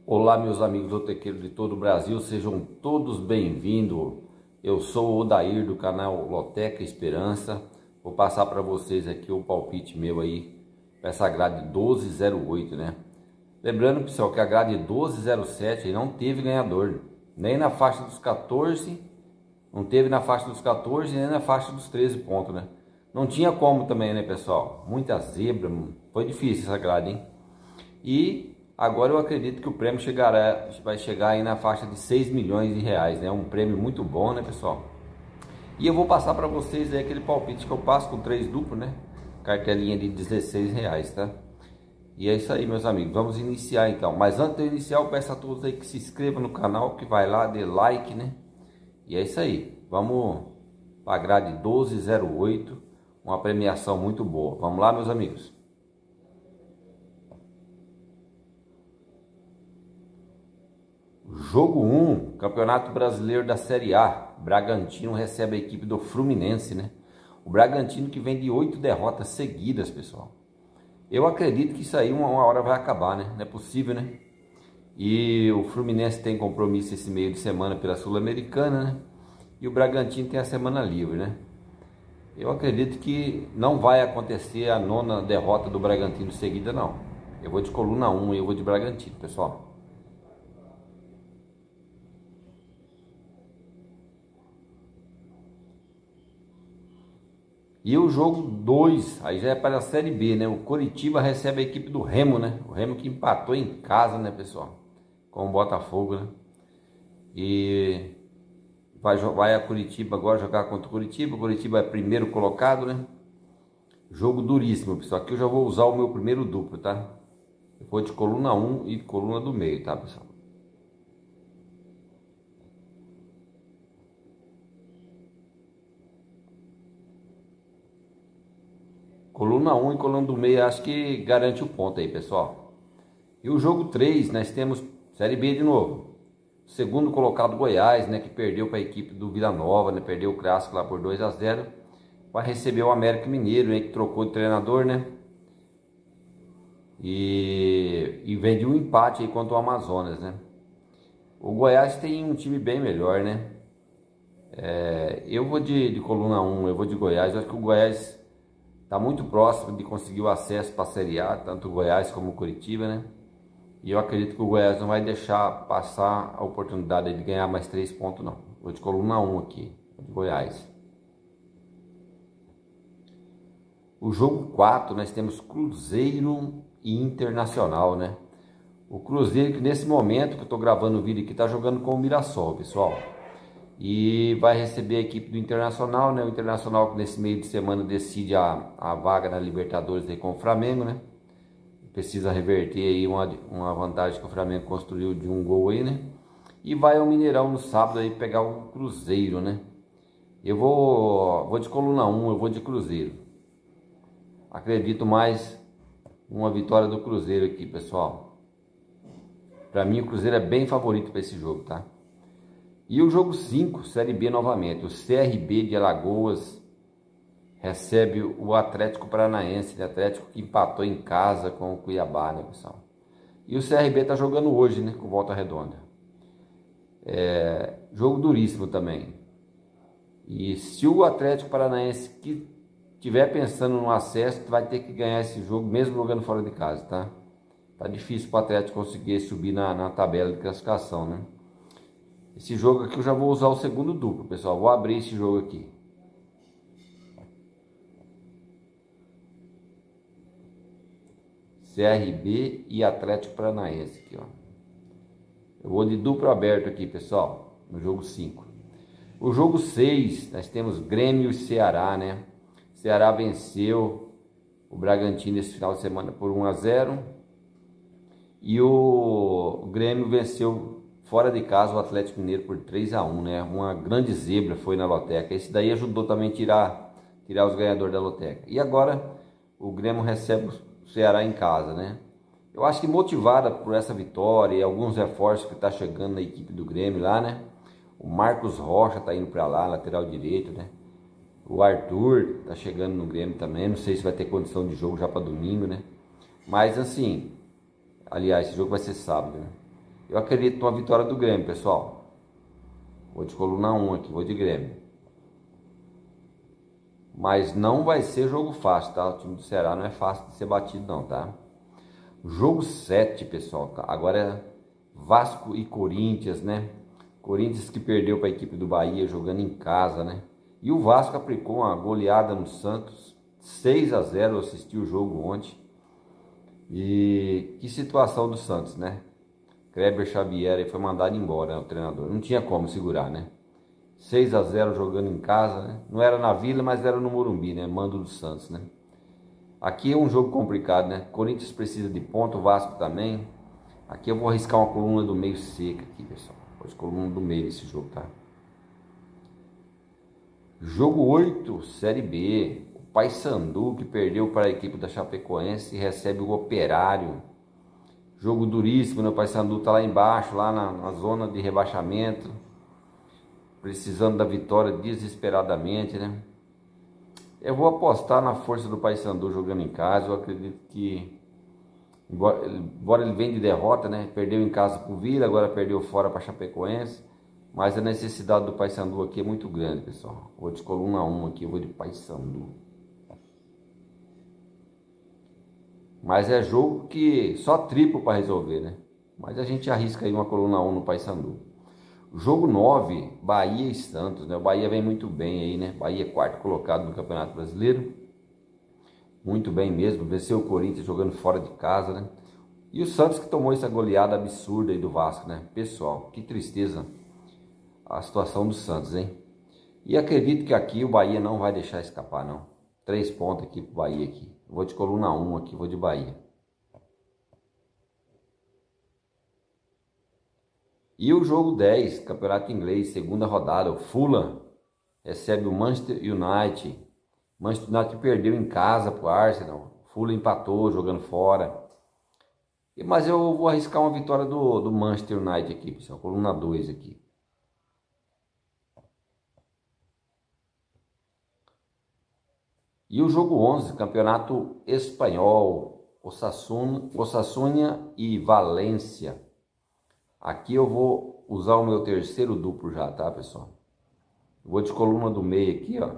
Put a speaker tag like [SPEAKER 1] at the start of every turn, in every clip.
[SPEAKER 1] Olá, meus amigos lotequeiros de todo o Brasil, sejam todos bem-vindos. Eu sou o Odair do canal Loteca Esperança. Vou passar para vocês aqui o palpite meu aí para essa grade 1208, né? Lembrando, pessoal, que a grade 1207 não teve ganhador, nem na faixa dos 14, não teve na faixa dos 14, nem na faixa dos 13 pontos, né? Não tinha como também, né, pessoal? Muita zebra, foi difícil essa grade, hein? E agora eu acredito que o prêmio vai chegar aí na faixa de 6 milhões de reais, né? Um prêmio muito bom, né, pessoal? E eu vou passar para vocês aí aquele palpite que eu passo com 3 duplos, né? Cartelinha de 16 reais, tá? E é isso aí, meus amigos. Vamos iniciar então. Mas antes de eu iniciar, eu peço a todos aí que se inscrevam no canal, que vai lá, dê like, né? E é isso aí. Vamos para a grade 1208, uma premiação muito boa. Vamos lá, meus amigos. Jogo 1, Campeonato Brasileiro da Série A. Bragantino recebe a equipe do Fluminense, né? O Bragantino que vem de 8 derrotas seguidas, pessoal. Eu acredito que isso aí uma hora vai acabar, né? Não é possível, né? E o Fluminense tem compromisso esse meio de semana pela Sul-Americana, né? E o Bragantino tem a semana livre, né? Eu acredito que não vai acontecer a 9ª derrota do Bragantino seguida, não. Eu vou de coluna 1 e eu vou de Bragantino, pessoal. E o jogo 2, aí já é para a Série B, né? O Coritiba recebe a equipe do Remo, né? O Remo que empatou em casa, né, pessoal? Com o Botafogo, né? E vai a Curitiba agora jogar contra o Curitiba. O Curitiba é primeiro colocado, né? Jogo duríssimo, pessoal. Aqui eu já vou usar o meu primeiro duplo, tá? Eu vou de coluna 1 e coluna do meio, tá, pessoal? Coluna 1 e coluna do meio, acho que garante o ponto aí, pessoal. E o jogo 3, nós temos Série B de novo. Segundo colocado Goiás, né, que perdeu para a equipe do Vila Nova, né, perdeu o clássico lá por 2-0. Vai receber o América Mineiro, né, que trocou de treinador, né? E vem de um empate aí contra o Amazonas, né? O Goiás tem um time bem melhor, né? Eu vou de coluna 1, eu vou de Goiás. Eu acho que o Goiás está muito próximo de conseguir o acesso para a Série A, tanto o Goiás como o Curitiba, né? E eu acredito que o Goiás não vai deixar passar a oportunidade de ganhar mais 3 pontos, não. Vou de coluna 1 aqui, de Goiás. O jogo 4, nós temos Cruzeiro e Internacional, né? O Cruzeiro que nesse momento que eu estou gravando o vídeo aqui está jogando com o Mirassol, pessoal. E vai receber a equipe do Internacional, né? O Internacional que nesse meio de semana decide a vaga na Libertadores aí com o Flamengo, né? Precisa reverter aí uma vantagem que o Flamengo construiu de 1 gol aí, né? E vai ao Mineirão no sábado aí pegar o Cruzeiro, né? Eu vou de coluna 1, eu vou de Cruzeiro. Acredito mais uma vitória do Cruzeiro aqui, pessoal. Para mim o Cruzeiro é bem favorito para esse jogo, tá? E o jogo 5, Série B novamente. O CRB de Alagoas recebe o Atlético Paranaense, o Atlético que empatou em casa com o Cuiabá, né, pessoal? E o CRB tá jogando hoje, né, com Volta Redonda. Jogo duríssimo também. E se o Atlético Paranaense que estiver pensando no acesso, vai ter que ganhar esse jogo, mesmo jogando fora de casa, tá? Tá difícil para o Atlético conseguir subir na tabela de classificação, né? Esse jogo aqui eu já vou usar o segundo duplo, pessoal. Vou abrir esse jogo aqui. CRB e Atlético Paranaense aqui, ó. Eu vou de duplo aberto aqui, pessoal, no jogo 5. O jogo 6, nós temos Grêmio e Ceará, né? Ceará venceu o Bragantino esse final de semana por 1-0. E o Grêmio venceu fora de casa o Atlético Mineiro por 3-1, né? Uma grande zebra foi na Loteca. Esse daí ajudou também a tirar os ganhadores da Loteca. E agora o Grêmio recebe o Ceará em casa, né? Eu acho que motivada por essa vitória e alguns reforços que tá chegando na equipe do Grêmio lá, né? O Marcos Rocha tá indo para lá, lateral direito, né? O Arthur tá chegando no Grêmio também. Não sei se vai ter condição de jogo já para domingo, né? Mas assim, aliás, esse jogo vai ser sábado, né? Eu acredito numa vitória do Grêmio, pessoal. Vou de coluna 1 aqui, vou de Grêmio. Mas não vai ser jogo fácil, tá? O time do Ceará não é fácil de ser batido não, tá? Jogo 7, pessoal. Agora é Vasco e Corinthians, né? Corinthians que perdeu para a equipe do Bahia jogando em casa, né? E o Vasco aplicou uma goleada no Santos, 6-0. Eu assisti o jogo ontem. E que situação do Santos, né? Kleber Xavier foi mandado embora, né, o treinador. Não tinha como segurar, né? 6-0 jogando em casa, né? Não era na Vila, mas era no Morumbi, né? Mando do Santos, né? Aqui é um jogo complicado, né? Corinthians precisa de ponto, o Vasco também. Aqui eu vou arriscar uma coluna do meio seca aqui, pessoal. Vou de coluna do meio desse jogo, tá? Jogo 8, Série B. O Paysandu, que perdeu para a equipe da Chapecoense, recebe o Operário. Jogo duríssimo, né? O Paysandu tá lá embaixo, lá na zona de rebaixamento. Precisando da vitória desesperadamente, né? Eu vou apostar na força do Paysandu jogando em casa. Eu acredito que, embora ele venha de derrota, né? Perdeu em casa pro Vila, agora perdeu fora para Chapecoense. Mas a necessidade do Paysandu aqui é muito grande, pessoal. Vou de coluna 1 aqui, eu vou de Paysandu. Mas é jogo que só triplo para resolver, né? Mas a gente arrisca aí uma coluna 1 no Paysandu. Jogo 9, Bahia e Santos, né? O Bahia vem muito bem aí, né? Bahia é quarto colocado no Campeonato Brasileiro. Muito bem mesmo, venceu o Corinthians jogando fora de casa, né? E o Santos que tomou essa goleada absurda aí do Vasco, né? Pessoal, que tristeza a situação do Santos, hein? E acredito que aqui o Bahia não vai deixar escapar, não. 3 pontos aqui pro Bahia aqui. Vou de coluna 1 aqui, vou de Bahia. E o jogo 10, Campeonato Inglês, segunda rodada, o Fulham recebe o Manchester United. Manchester United perdeu em casa pro Arsenal. O Fulham empatou jogando fora. Mas eu vou arriscar uma vitória do Manchester United aqui, pessoal. Coluna 2 aqui. E o jogo 11, Campeonato Espanhol, Osasuna e Valência. Aqui eu vou usar o meu terceiro duplo já, tá, pessoal? Vou de coluna do meio aqui, ó.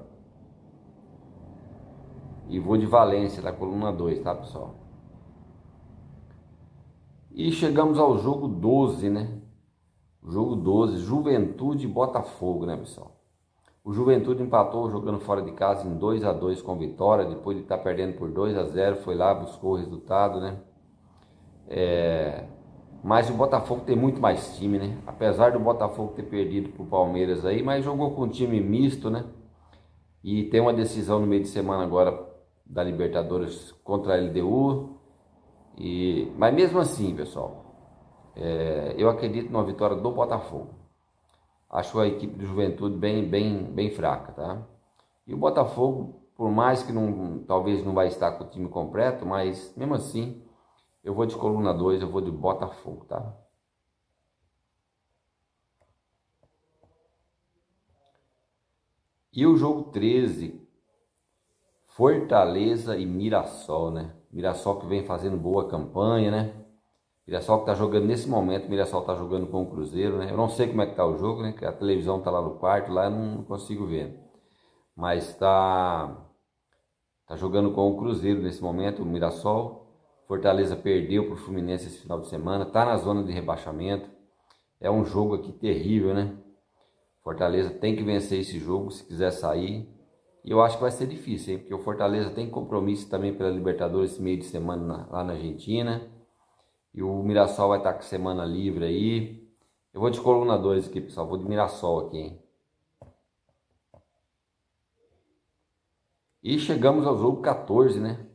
[SPEAKER 1] E vou de Valência, da coluna 2, tá, pessoal? E chegamos ao jogo 12, né? Jogo 12, Juventude e Botafogo, né, pessoal? O Juventude empatou jogando fora de casa em 2-2 com vitória, depois de estar perdendo por 2-0, foi lá, buscou o resultado, né? Mas o Botafogo tem muito mais time, né? Apesar do Botafogo ter perdido pro Palmeiras aí, mas jogou com um time misto, né? E tem uma decisão no meio de semana agora da Libertadores contra a LDU. Mas mesmo assim, pessoal, eu acredito numa vitória do Botafogo. Acho a equipe do Juventude bem fraca, tá? E o Botafogo, por mais que talvez não vai estar com o time completo, mas mesmo assim, eu vou de coluna 2, eu vou de Botafogo, tá? E o jogo 13, Fortaleza e Mirassol, né? Mirassol que vem fazendo boa campanha, né? Mirassol que tá jogando nesse momento, Mirassol tá jogando com o Cruzeiro, né? Eu não sei como é que tá o jogo, né? Que a televisão tá lá no quarto, lá eu não consigo ver. Mas tá jogando com o Cruzeiro nesse momento, o Mirassol. Fortaleza perdeu pro Fluminense esse final de semana, tá na zona de rebaixamento. É um jogo aqui terrível, né? Fortaleza tem que vencer esse jogo se quiser sair. E eu acho que vai ser difícil, hein? Porque o Fortaleza tem compromisso também pela Libertadores esse meio de semana lá na Argentina. E o Mirassol vai estar com semana livre aí. Eu vou de coluna 2 aqui, pessoal. Vou de Mirassol aqui, hein? E chegamos ao jogo 14, né?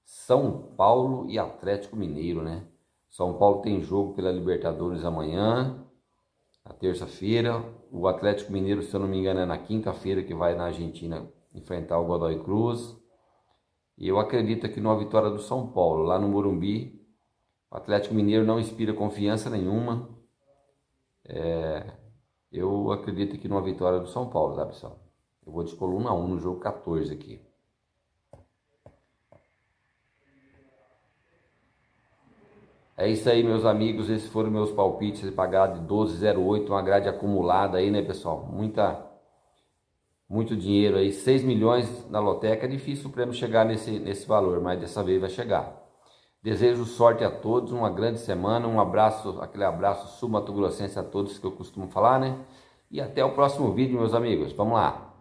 [SPEAKER 1] São Paulo e Atlético Mineiro, né? São Paulo tem jogo pela Libertadores amanhã, na terça-feira. O Atlético Mineiro, se eu não me engano, é na quinta-feira que vai na Argentina enfrentar o Godoy Cruz. E eu acredito aqui numa vitória do São Paulo, lá no Morumbi. O Atlético Mineiro não inspira confiança nenhuma. Eu acredito aqui numa vitória do São Paulo, tá, pessoal? Eu vou de coluna 1 no jogo 14 aqui. É isso aí, meus amigos, esses foram meus palpites pagados de 12,08, uma grade acumulada aí, né, pessoal? Muito dinheiro aí, 6 milhões na loteca. É difícil o prêmio chegar nesse valor, mas dessa vez vai chegar. Desejo sorte a todos, uma grande semana, um abraço, aquele abraço sul-mato-grossense a todos que eu costumo falar, né? E até o próximo vídeo, meus amigos. Vamos lá!